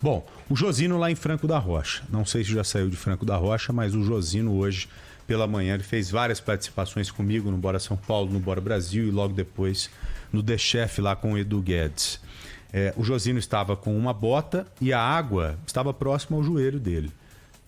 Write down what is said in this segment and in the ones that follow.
Bom, o Josino lá em Franco da Rocha. Não sei se já saiu de Franco da Rocha, mas o Josino hoje, pela manhã, ele fez várias participações comigo no Bora São Paulo, no Bora Brasil e logo depois no The Chef lá com o Edu Guedes. O Josino estava com uma bota e a água estava próxima ao joelho dele.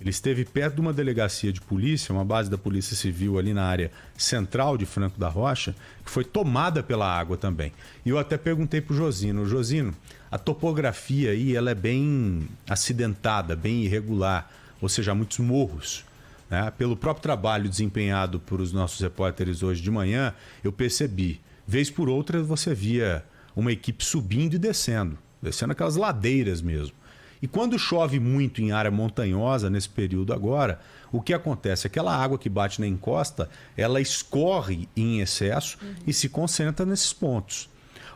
Ele esteve perto de uma delegacia de polícia, uma base da Polícia Civil ali na área central de Franco da Rocha, que foi tomada pela água também. E eu até perguntei pro Josino, a topografia aí ela é bem acidentada, bem irregular, ou seja, há muitos morros. Né? Pelo próprio trabalho desempenhado por os nossos repórteres hoje de manhã, eu percebi. Vez por outra você via uma equipe subindo e descendo aquelas ladeiras mesmo. E quando chove muito em área montanhosa, nesse período agora, o que acontece? Aquela água que bate na encosta, ela escorre em excesso e se concentra nesses pontos.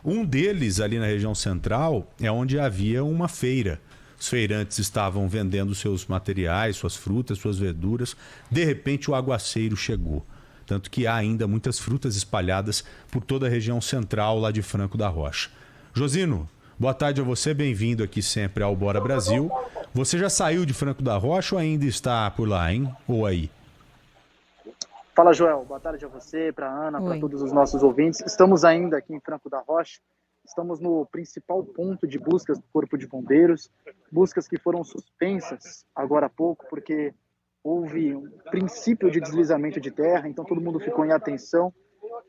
Um deles, ali na região central, é onde havia uma feira. Os feirantes estavam vendendo seus materiais, suas frutas, suas verduras. De repente, o aguaceiro chegou. Tanto que há ainda muitas frutas espalhadas por toda a região central lá de Franco da Rocha. Josino, boa tarde a você, bem-vindo aqui sempre ao Bora Brasil. Você já saiu de Franco da Rocha ou ainda está por lá, hein? Ou aí? Fala, Joel. Boa tarde a você, para a Ana, para todos os nossos ouvintes. Estamos ainda aqui em Franco da Rocha. Estamos no principal ponto de buscas do Corpo de Bombeiros. Buscas que foram suspensas agora há pouco, porque houve um princípio de deslizamento de terra, então todo mundo ficou em atenção.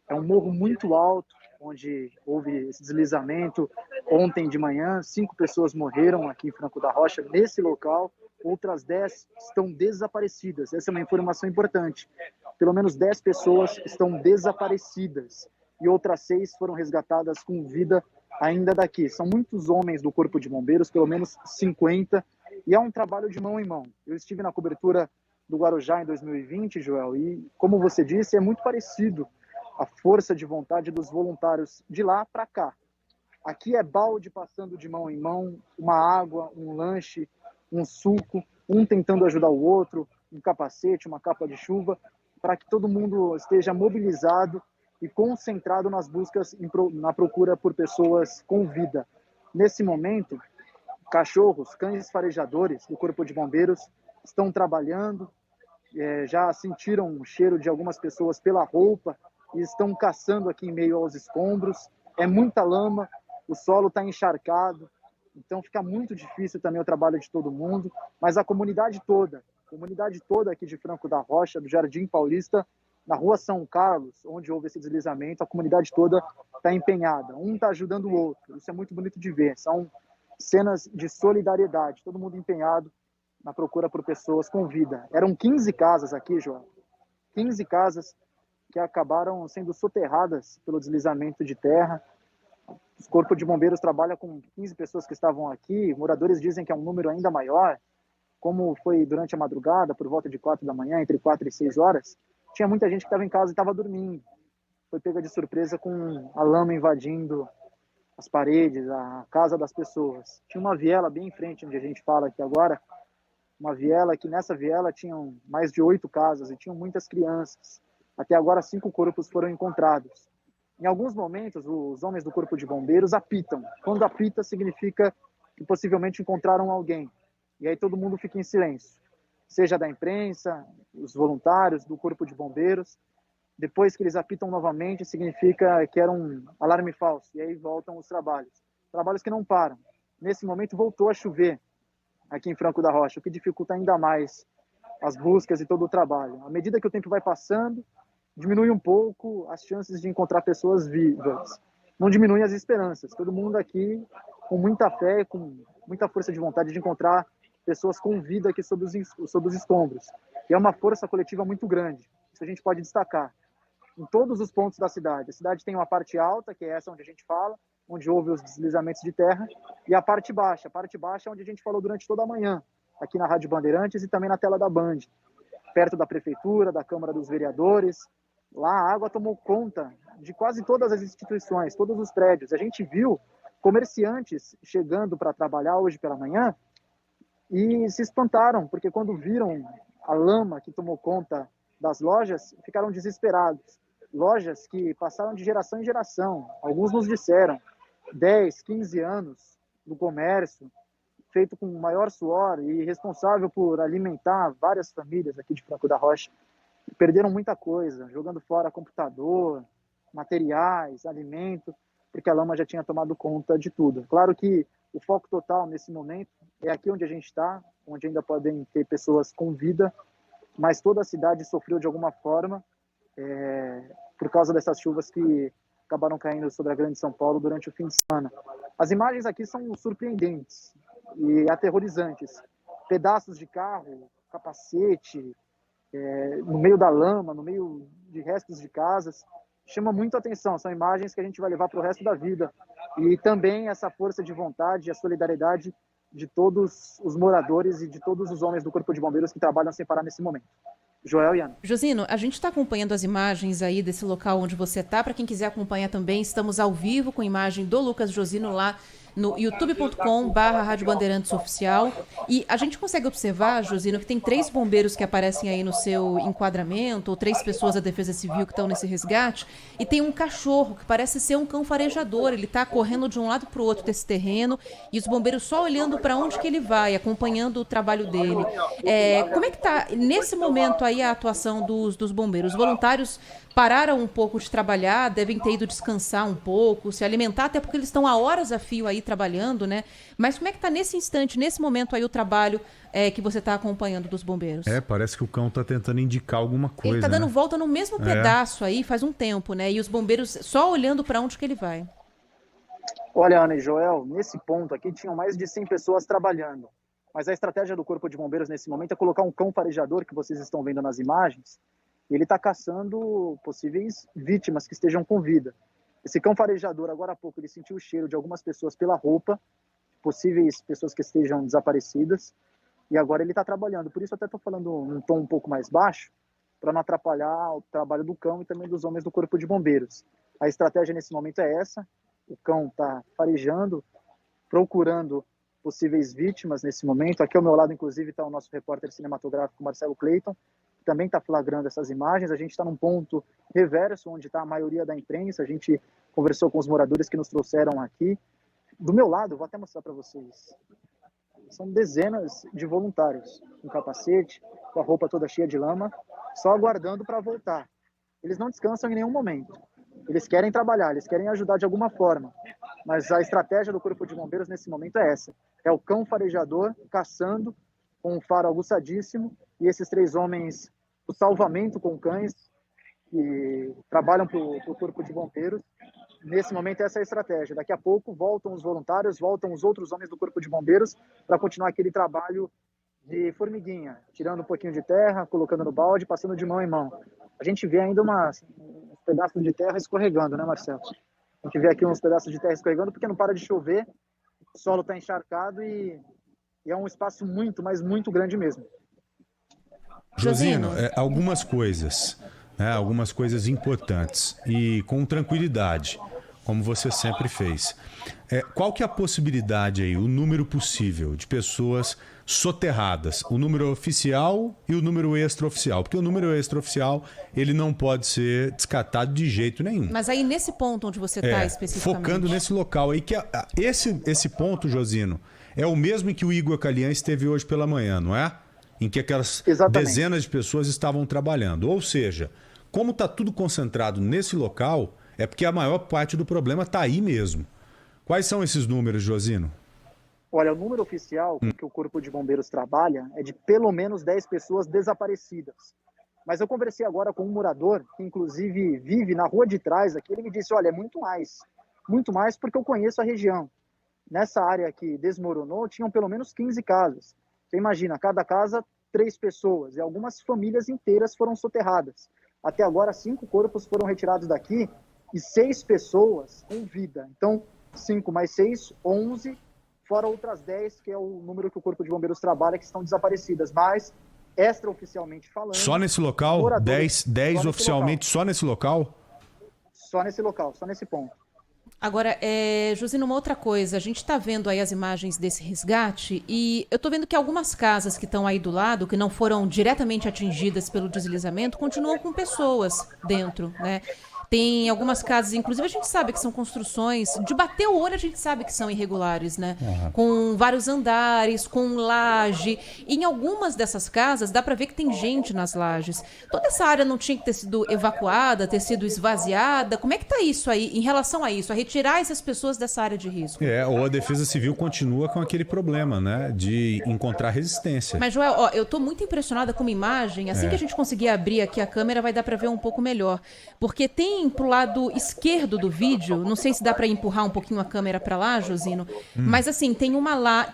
É um morro muito alto, onde houve esse deslizamento. Ontem de manhã, 5 pessoas morreram aqui em Franco da Rocha, nesse local. Outras 10 estão desaparecidas. Essa é uma informação importante. Pelo menos 10 pessoas estão desaparecidas e outras 6 foram resgatadas com vida ainda daqui. São muitos homens do Corpo de Bombeiros, pelo menos 50, e é um trabalho de mão em mão. Eu estive na cobertura do Guarujá em 2020, Joel, e como você disse, é muito parecido a força de vontade dos voluntários de lá para cá. Aqui é balde passando de mão em mão, uma água, um lanche, um suco, um tentando ajudar o outro, um capacete, uma capa de chuva, para que todo mundo esteja mobilizado e concentrado nas buscas na procura por pessoas com vida. Nesse momento, cachorros, cães farejadores do Corpo de Bombeiros estão trabalhando, já sentiram o cheiro de algumas pessoas pela roupa e estão caçando aqui em meio aos escombros. É muita lama, o solo está encharcado, então fica muito difícil também o trabalho de todo mundo, mas a comunidade toda aqui de Franco da Rocha, do Jardim Paulista, na rua São Carlos, onde houve esse deslizamento, a comunidade toda está empenhada, um está ajudando o outro, isso é muito bonito de ver, são cenas de solidariedade, todo mundo empenhado na procura por pessoas com vida. Eram 15 casas aqui, João, 15 casas que acabaram sendo soterradas pelo deslizamento de terra. O Corpo de Bombeiros trabalha com 15 pessoas que estavam aqui, moradores dizem que é um número ainda maior. Como foi durante a madrugada, por volta de 4 da manhã, entre 4 e 6 horas, tinha muita gente que estava em casa e estava dormindo. Foi pega de surpresa com a lama invadindo as paredes, a casa das pessoas. Tinha uma viela bem em frente, onde a gente fala aqui agora, uma viela que nessa viela tinham mais de 8 casas e tinham muitas crianças. Até agora, 5 corpos foram encontrados. Em alguns momentos, os homens do Corpo de Bombeiros apitam. Quando apita, significa que possivelmente encontraram alguém. E aí todo mundo fica em silêncio, seja da imprensa, os voluntários do Corpo de Bombeiros. Depois que eles apitam novamente, significa que era um alarme falso. E aí voltam os trabalhos. Trabalhos que não param. Nesse momento voltou a chover aqui em Franco da Rocha, o que dificulta ainda mais as buscas e todo o trabalho. À medida que o tempo vai passando, diminui um pouco as chances de encontrar pessoas vivas. Não diminuem as esperanças. Todo mundo aqui com muita fé, com muita força de vontade de encontrar pessoas com vida aqui sob os escombros. E é uma força coletiva muito grande. Isso a gente pode destacar. Em todos os pontos da cidade. A cidade tem uma parte alta, que é essa onde a gente fala, onde houve os deslizamentos de terra, e a parte baixa. A parte baixa é onde a gente falou durante toda a manhã, aqui na Rádio Bandeirantes e também na tela da Band, perto da Prefeitura, da Câmara dos Vereadores. Lá a água tomou conta de quase todas as instituições, todos os prédios. A gente viu comerciantes chegando para trabalhar hoje pela manhã e se espantaram, porque quando viram a lama que tomou conta das lojas, ficaram desesperados. Lojas que passaram de geração em geração, alguns nos disseram, 10, 15 anos no comércio, feito com o maior suor e responsável por alimentar várias famílias aqui de Franco da Rocha. Perderam muita coisa, jogando fora computador, materiais, alimento, porque a lama já tinha tomado conta de tudo. Claro que o foco total nesse momento é aqui onde a gente está, onde ainda podem ter pessoas com vida, mas toda a cidade sofreu de alguma forma por causa dessas chuvas que acabaram caindo sobre a Grande São Paulo durante o fim de semana. As imagens aqui são surpreendentes e aterrorizantes. Pedaços de carro, capacete, no meio da lama, no meio de restos de casas, chama muito a atenção. São imagens que a gente vai levar para o resto da vida. E também essa força de vontade e a solidariedade de todos os moradores e de todos os homens do Corpo de Bombeiros que trabalham sem parar nesse momento. Joel e Ana. Josino, a gente está acompanhando as imagens aí desse local onde você está. Para quem quiser acompanhar também, estamos ao vivo com imagem do Lucas Josino lá no youtube.com/Rádio Bandeirantes Oficial. E a gente consegue observar, Josino, que tem 3 bombeiros que aparecem aí no seu enquadramento, ou 3 pessoas da Defesa Civil que estão nesse resgate, e tem um cachorro que parece ser um cão farejador. Ele está correndo de um lado para o outro desse terreno, e os bombeiros só olhando para onde que ele vai, acompanhando o trabalho dele. Como é que está, nesse momento aí, a atuação dos bombeiros? Os voluntários pararam um pouco de trabalhar, devem ter ido descansar um pouco, se alimentar, até porque eles estão há horas a fio aí trabalhando, né? Mas como é que está nesse instante, nesse momento aí, o trabalho que você está acompanhando dos bombeiros? Parece que o cão está tentando indicar alguma coisa. Ele está dando volta no mesmo pedaço aí faz um tempo, né? E os bombeiros só olhando para onde que ele vai. Olha, Ana e Joel, nesse ponto aqui tinham mais de 100 pessoas trabalhando. Mas a estratégia do Corpo de Bombeiros nesse momento é colocar um cão farejador, que vocês estão vendo nas imagens, e ele está caçando possíveis vítimas que estejam com vida. Esse cão farejador, agora há pouco, ele sentiu o cheiro de algumas pessoas pela roupa, possíveis pessoas que estejam desaparecidas, e agora ele está trabalhando. Por isso até estou falando num tom um pouco mais baixo, para não atrapalhar o trabalho do cão e também dos homens do Corpo de Bombeiros. A estratégia nesse momento é essa: o cão está farejando, procurando possíveis vítimas nesse momento. Aqui ao meu lado, inclusive, está o nosso repórter cinematográfico Marcelo Cleiton, que também está flagrando essas imagens. A gente está num ponto reverso, onde está a maioria da imprensa. A gente conversou com os moradores que nos trouxeram aqui. Do meu lado, vou até mostrar para vocês, são dezenas de voluntários, com capacete, com a roupa toda cheia de lama, só aguardando para voltar. Eles não descansam em nenhum momento. Eles querem trabalhar, eles querem ajudar de alguma forma. Mas a estratégia do Corpo de Bombeiros nesse momento é essa. É o cão farejador caçando com um faro aguçadíssimo, e esses 3 homens, o salvamento com cães, que trabalham para o Corpo de Bombeiros. Nesse momento essa é a estratégia. Daqui a pouco voltam os voluntários, voltam os outros homens do Corpo de Bombeiros para continuar aquele trabalho de formiguinha, tirando um pouquinho de terra, colocando no balde, passando de mão em mão. A gente vê ainda uns pedaços de terra escorregando, né, Marcelo? A gente vê aqui uns pedaços de terra escorregando porque não para de chover, o solo está encharcado e é um espaço muito, mas muito grande mesmo. Josino, algumas coisas importantes e com tranquilidade, como você sempre fez. Qual que é a possibilidade aí, o número possível de pessoas soterradas, o número oficial e o número extraoficial? Porque o número extraoficial, ele não pode ser descartado de jeito nenhum. Mas aí nesse ponto onde você está especificamente... Focando nesse local aí, que esse ponto, Josino, é o mesmo em que o Igor Calian esteve hoje pela manhã, não é? Em que aquelas dezenas de pessoas estavam trabalhando. Ou seja, como está tudo concentrado nesse local, é porque a maior parte do problema está aí mesmo. Quais são esses números, Josino? Olha, o número oficial que o Corpo de Bombeiros trabalha é de pelo menos 10 pessoas desaparecidas. Mas eu conversei agora com um morador, que inclusive vive na rua de trás aqui. Ele me disse, olha, é muito mais porque eu conheço a região. Nessa área que desmoronou, tinham pelo menos 15 casas. Você imagina, cada casa, 3 pessoas, e algumas famílias inteiras foram soterradas. Até agora, 5 corpos foram retirados daqui e 6 pessoas com vida. Então, 5 mais 6, 11, fora outras 10, que é o número que o Corpo de Bombeiros trabalha, que estão desaparecidas. Mas, extraoficialmente falando... Só nesse local? 10 oficialmente só nesse local? Só nesse local, só nesse ponto. Agora, Josino, uma outra coisa, a gente está vendo aí as imagens desse resgate e eu estou vendo que algumas casas que estão aí do lado, que não foram diretamente atingidas pelo deslizamento, continuam com pessoas dentro, né? Tem algumas casas, inclusive a gente sabe que são construções, de bater o olho a gente sabe que são irregulares, né? Com vários andares, com laje. E em algumas dessas casas dá para ver que tem gente nas lajes. Toda essa área não tinha que ter sido evacuada, ter sido esvaziada? Como é que tá isso aí, em relação a isso, a retirar essas pessoas dessa área de risco? Ou a Defesa Civil continua com aquele problema, né? De encontrar resistência. Mas, Joel, eu tô muito impressionada com uma imagem. Assim que a gente conseguir abrir aqui a câmera, vai dar para ver um pouco melhor. Porque tem pro lado esquerdo do vídeo, não sei se dá para empurrar um pouquinho a câmera para lá, Josino, mas assim, tem uma lá,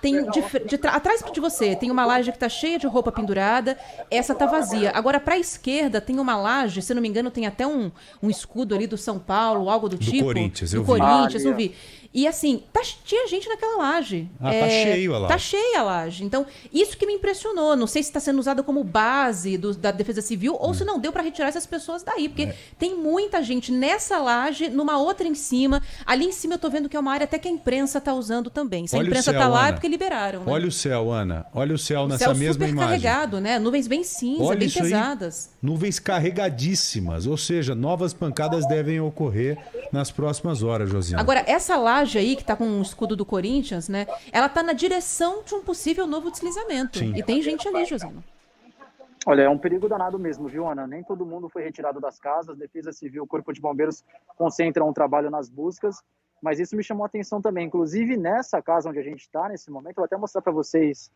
atrás de você, tem uma laje que tá cheia de roupa pendurada, essa tá vazia. Agora, para a esquerda, tem uma laje, se não me engano, tem até um escudo ali do São Paulo, algo do tipo. Corinthians, do Corinthians, eu vi. E assim, tinha gente naquela laje. Tá cheio a laje. Tá cheia a laje. Então, isso que me impressionou. Não sei se está sendo usada como base da Defesa Civil ou se não deu para retirar essas pessoas daí. Porque tem muita gente nessa laje, numa outra em cima. Ali em cima eu tô vendo que é uma área até que a imprensa tá usando também. Se a imprensa tá lá é porque liberaram. Né? Olha o céu, Ana. Olha o céu nessa mesma imagem. Super carregado, né? Nuvens bem cinza, bem pesadas. Nuvens carregadíssimas. Ou seja, novas pancadas devem ocorrer nas próximas horas, Josiana. Agora, essa laje aí, que tá com um escudo do Corinthians, né? Ela tá na direção de um possível novo deslizamento. Sim. E tem gente ali, Josino. Olha, é um perigo danado mesmo, viu, Ana? Nem todo mundo foi retirado das casas. Defesa Civil, Corpo de Bombeiros concentram o trabalho nas buscas. Mas isso me chamou a atenção também. Inclusive, nessa casa onde a gente está, nesse momento, eu vou até mostrar para vocês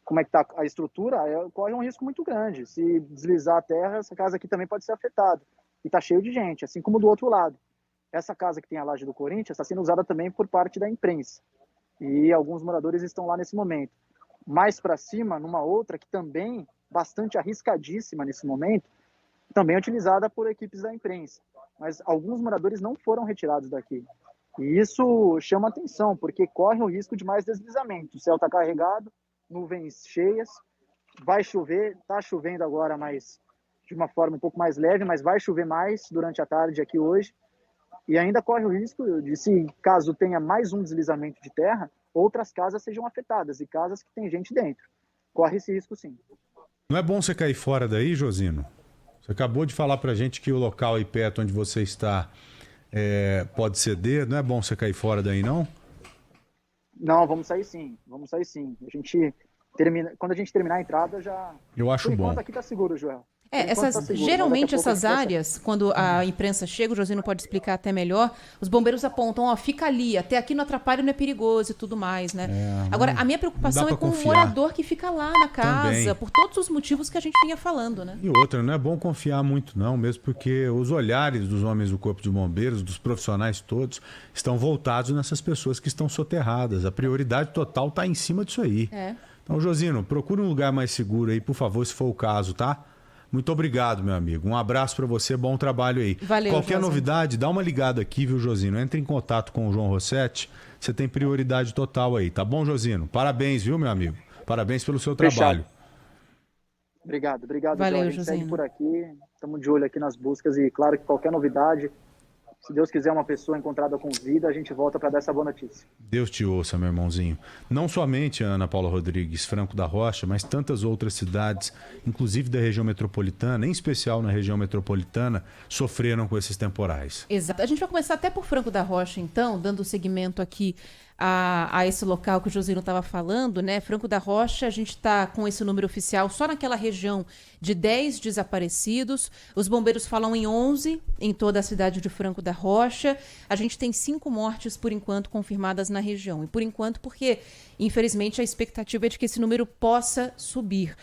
como é que está a estrutura. Corre um risco muito grande. Se deslizar a terra, essa casa aqui também pode ser afetada. E está cheio de gente, assim como do outro lado. Essa casa que tem a laje do Corinthians está sendo usada também por parte da imprensa. E alguns moradores estão lá nesse momento. Mais para cima, numa outra que também bastante arriscadíssima nesse momento, também utilizada por equipes da imprensa. Mas alguns moradores não foram retirados daqui. E isso chama atenção, porque corre o risco de mais deslizamento. O céu está carregado, nuvens cheias, vai chover, está chovendo agora, mas de uma forma um pouco mais leve, mas vai chover mais durante a tarde aqui hoje. E ainda corre o risco de, se caso tenha mais um deslizamento de terra, outras casas sejam afetadas, e casas que tem gente dentro. Corre esse risco, sim. Não é bom você cair fora daí, Josino? Você acabou de falar pra gente que o local aí perto onde você está pode ceder. Não é bom você cair fora daí, não? Não, vamos sair sim. Vamos sair sim. Quando a gente terminar a entrada, já... Eu acho bom. Aqui tá seguro, Joel. Geralmente essas áreas, quando a imprensa chega, o Josino pode explicar até melhor, os bombeiros apontam, fica ali, até aqui não atrapalha, não é perigoso e tudo mais, né? Agora, a minha preocupação é com o morador que fica lá na casa, também, por todos os motivos que a gente vinha falando, né? E outra, não é bom confiar muito não, mesmo porque os olhares dos homens do Corpo de Bombeiros, dos profissionais todos, estão voltados nessas pessoas que estão soterradas. A prioridade total está em cima disso aí. Então, Josino, procure um lugar mais seguro aí, por favor, se for o caso, tá? Muito obrigado, meu amigo. Um abraço para você, bom trabalho aí. Valeu, qualquer Josino. novidade, dá uma ligada aqui, viu, Josino? Entre em contato com o João Rossetti, você tem prioridade total aí, tá bom, Josino? Parabéns, viu, meu amigo? Parabéns pelo seu trabalho. Obrigado, Valeu, João. A gente Josino. segue por aqui, estamos de olho aqui nas buscas e, claro, que qualquer novidade, se Deus quiser, uma pessoa encontrada com vida, a gente volta para dar essa boa notícia. Deus te ouça, meu irmãozinho. Não somente a Ana Paula Rodrigues, Franco da Rocha, mas tantas outras cidades, inclusive da região metropolitana, em especial na região metropolitana, sofreram com esses temporais. Exato. A gente vai começar até por Franco da Rocha, então, dando seguimento aqui a esse local que o Josino estava falando, né? Franco da Rocha, a gente está com esse número oficial só naquela região de 10 desaparecidos. Os bombeiros falam em 11 em toda a cidade de Franco da Rocha. A gente tem 5 mortes, por enquanto, confirmadas na região. E por enquanto, porque, infelizmente, a expectativa é de que esse número possa subir.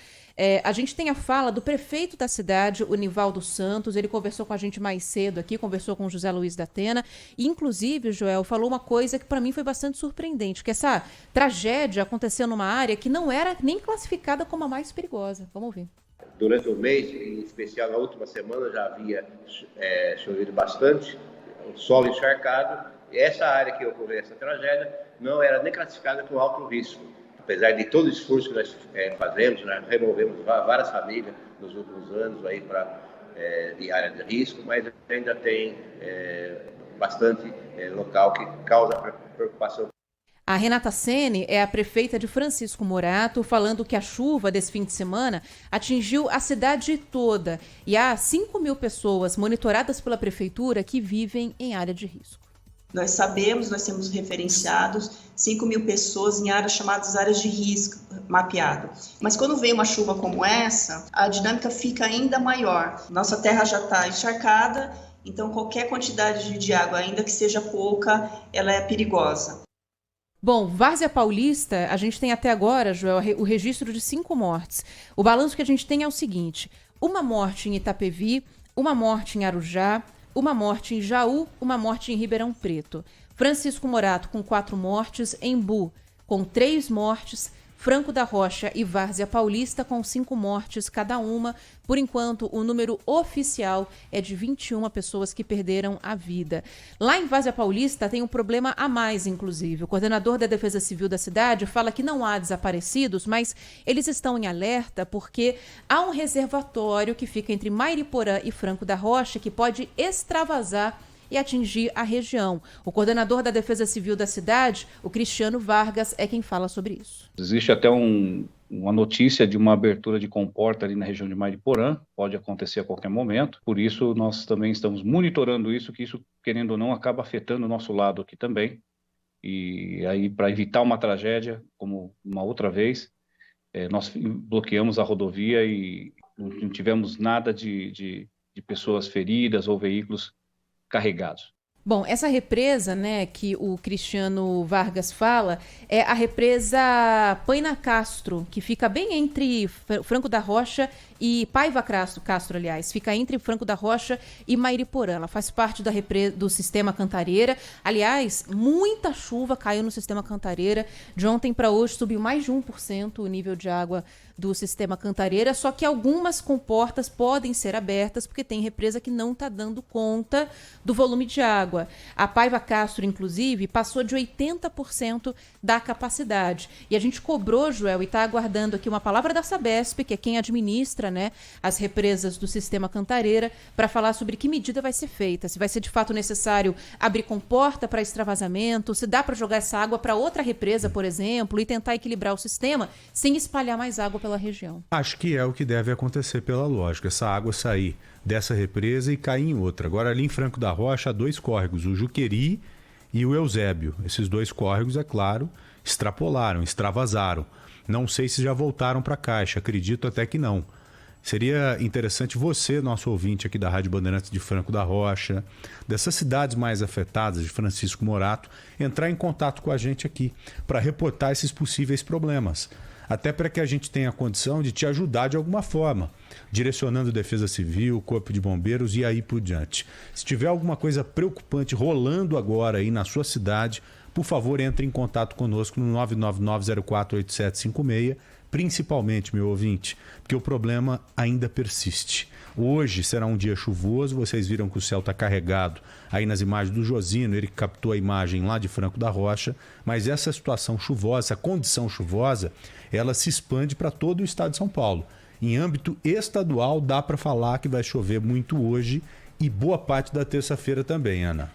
A gente tem a fala do prefeito da cidade, o Nivaldo Santos. Ele conversou com a gente mais cedo aqui, conversou com o José Luiz da Atena. E, inclusive, Joel, falou uma coisa que para mim foi bastante surpreendente, que essa tragédia aconteceu numa área que não era nem classificada como a mais perigosa. Vamos ouvir. Durante o mês, em especial na última semana, já havia chovido bastante, o solo encharcado. E essa área que ocorreu essa tragédia não era nem classificada com alto risco. Apesar de todo o esforço que nós fazemos, nós removemos várias famílias nos últimos anos aí de área de risco, mas ainda tem bastante local que causa preocupação. A Renata Sene é a prefeita de Francisco Morato, falando que a chuva desse fim de semana atingiu a cidade toda e há 5.000 pessoas monitoradas pela prefeitura que vivem em área de risco. Nós sabemos, nós temos referenciados 5.000 pessoas em áreas chamadas áreas de risco mapeado. Mas quando vem uma chuva como essa, a dinâmica fica ainda maior. Nossa terra já está encharcada, então qualquer quantidade de água, ainda que seja pouca, ela é perigosa. Bom, Várzea Paulista, a gente tem até agora, Joel, o registro de 5 mortes. O balanço que a gente tem é o seguinte: uma morte em Itapevi, uma morte em Arujá, uma morte em Jaú, uma morte em Ribeirão Preto. Francisco Morato com 4 mortes, Embu com 3 mortes, Franco da Rocha e Várzea Paulista com 5 mortes cada uma. Por enquanto, o número oficial é de 21 pessoas que perderam a vida. Lá em Várzea Paulista tem um problema a mais, inclusive. O coordenador da Defesa Civil da cidade fala que não há desaparecidos, mas eles estão em alerta porque há um reservatório que fica entre Mairiporã e Franco da Rocha que pode extravasar e atingir a região. O coordenador da Defesa Civil da cidade, o Cristiano Vargas, é quem fala sobre isso. Existe até uma notícia de uma abertura de comporta ali na região de Mairiporã, pode acontecer a qualquer momento, por isso nós também estamos monitorando isso, que isso, querendo ou não, acaba afetando o nosso lado aqui também. E aí, para evitar uma tragédia, como uma outra vez, nós bloqueamos a rodovia e não tivemos nada de pessoas feridas ou veículos carregados. Bom, essa represa, né, que o Cristiano Vargas fala, é a represa Paina Castro, que fica bem entre Franco da Rocha e Paiva Castro, aliás, fica entre Franco da Rocha e Mairiporã. Ela faz parte do Sistema Cantareira. Aliás, muita chuva caiu no Sistema Cantareira. De ontem para hoje subiu mais de 1% o nível de água do Sistema Cantareira, só que algumas comportas podem ser abertas porque tem represa que não está dando conta do volume de água. A Paiva Castro, inclusive, passou de 80% da capacidade. E a gente cobrou, Joel, e está aguardando aqui uma palavra da Sabesp, que é quem administra, né, as represas do Sistema Cantareira, para falar sobre que medida vai ser feita. Se vai ser de fato necessário abrir comporta para extravasamento, se dá para jogar essa água para outra represa, por exemplo, e tentar equilibrar o sistema sem espalhar mais água pela região. Acho que é o que deve acontecer pela lógica. Essa água sair dessa represa e cair em outra. Agora, ali em Franco da Rocha, há 2 córregos, o Juqueri e o Eusébio. Esses 2 córregos, é claro, extravasaram. Não sei se já voltaram para a caixa, acredito até que não. Seria interessante você, nosso ouvinte aqui da Rádio Bandeirantes de Franco da Rocha, dessas cidades mais afetadas, de Francisco Morato, entrar em contato com a gente aqui para reportar esses possíveis problemas. Até para que a gente tenha a condição de te ajudar de alguma forma, direcionando Defesa Civil, Corpo de Bombeiros e aí por diante. Se tiver alguma coisa preocupante rolando agora aí na sua cidade, por favor, entre em contato conosco no 999048756, principalmente, meu ouvinte, porque o problema ainda persiste. Hoje será um dia chuvoso, vocês viram que o céu está carregado aí nas imagens do Josino, ele captou a imagem lá de Franco da Rocha, mas essa situação chuvosa, essa condição chuvosa, ela se expande para todo o estado de São Paulo. Em âmbito estadual, dá para falar que vai chover muito hoje e boa parte da terça-feira também, Ana.